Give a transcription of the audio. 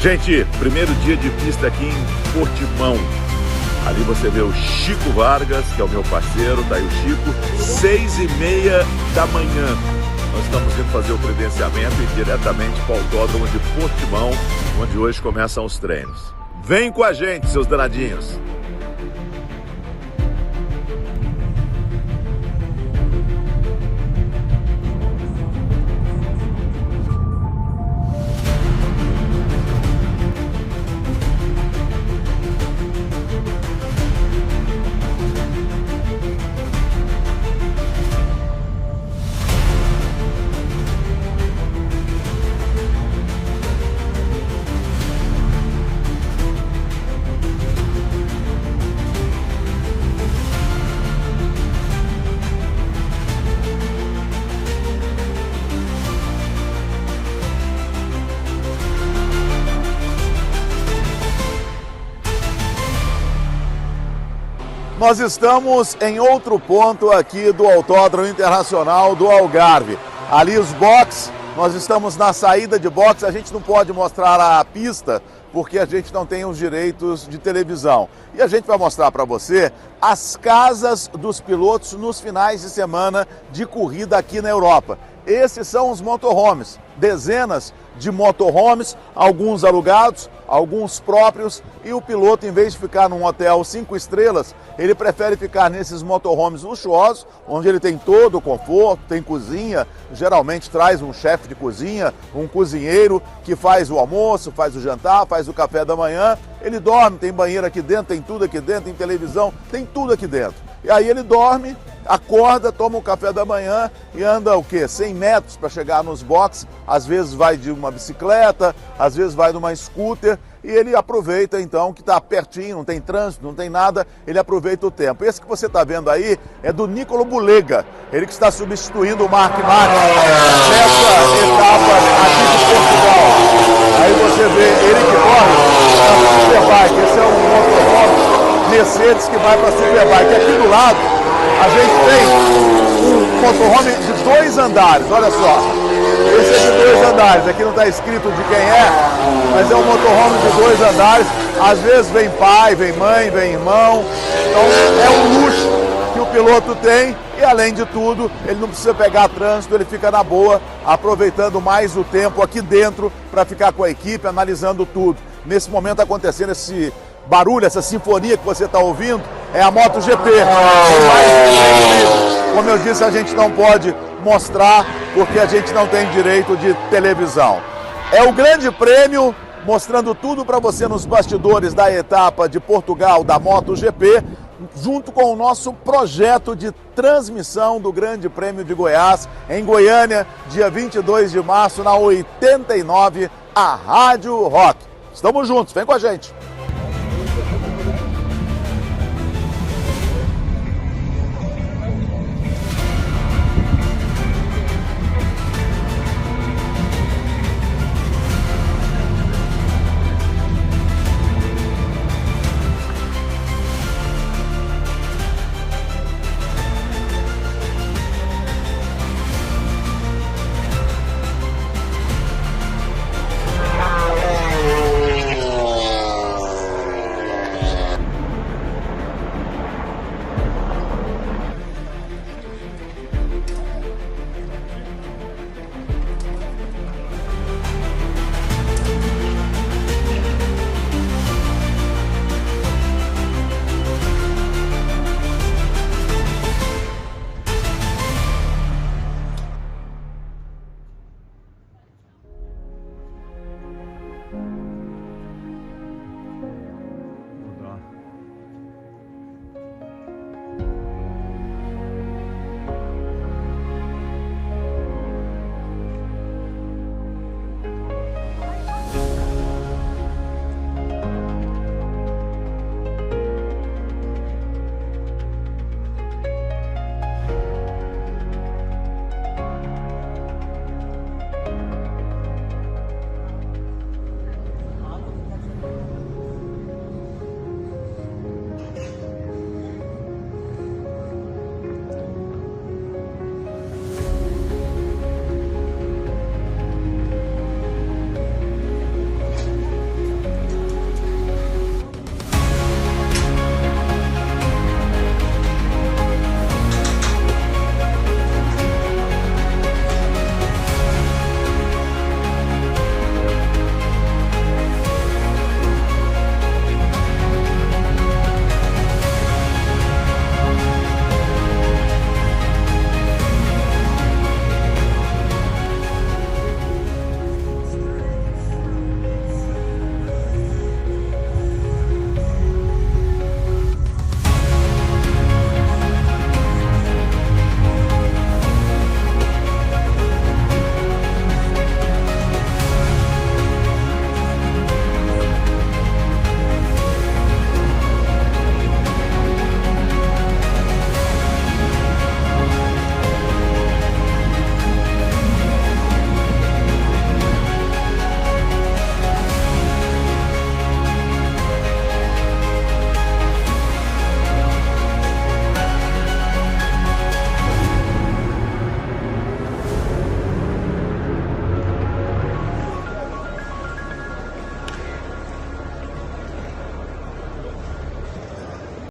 Gente, primeiro dia de pista aqui em Portimão. Ali você vê o Chico Vargas, que é o meu parceiro, tá aí o Chico, 6h30 da manhã. Nós estamos indo fazer o credenciamento e diretamente para o autódromo de Portimão, onde hoje começam os treinos. Vem com a gente, seus danadinhos! Nós estamos em outro ponto aqui do Autódromo Internacional do Algarve. Ali os boxes, nós estamos na saída de boxe, a gente não pode mostrar a pista porque a gente não tem os direitos de televisão. E a gente vai mostrar para você as casas dos pilotos nos finais de semana de corrida aqui na Europa. Esses são os motorhomes, dezenas de motorhomes, alguns alugados, alguns próprios, e o piloto, em vez de ficar num hotel 5 estrelas, ele prefere ficar nesses motorhomes luxuosos, onde ele tem todo o conforto, tem cozinha, geralmente traz um chefe de cozinha, um cozinheiro que faz o almoço, faz o jantar, faz o café da manhã, ele dorme, tem banheiro aqui dentro, tem tudo aqui dentro, tem televisão, tem tudo aqui dentro. E aí ele dorme, acorda, toma um café da manhã e anda o quê? 100 metros para chegar nos boxes, às vezes vai de uma bicicleta, às vezes vai de uma scooter, e ele aproveita então que está pertinho, não tem trânsito, não tem nada, ele aproveita o tempo. Esse que você está vendo aí é do Nicolo Bulega, ele que está substituindo o Mark Marques nessa etapa aqui de Portugal. Aí você vê ele que corre na Superbike, esse é um motorhome Mercedes que vai para a Superbike. Aqui do lado a gente tem um motorhome de 2 andares, olha só. Esse é de 2 andares, aqui não está escrito de quem é, mas é um motorhome de 2 andares. Às vezes vem pai, vem mãe, vem irmão. Então é um luxo que o piloto tem e, além de tudo, ele não precisa pegar trânsito, ele fica na boa, aproveitando mais o tempo aqui dentro para ficar com a equipe, analisando tudo. Nesse momento acontecendo esse barulho, essa sinfonia que você está ouvindo, é a MotoGP. Como eu disse, a gente não pode mostrar porque a gente não tem direito de televisão. É o grande prêmio, mostrando tudo para você nos bastidores da etapa de Portugal da MotoGP, junto com o nosso projeto de transmissão do Grande Prêmio de Goiás, em Goiânia, dia 22 de março, na 89, a Rádio Rock. Estamos juntos, vem com a gente!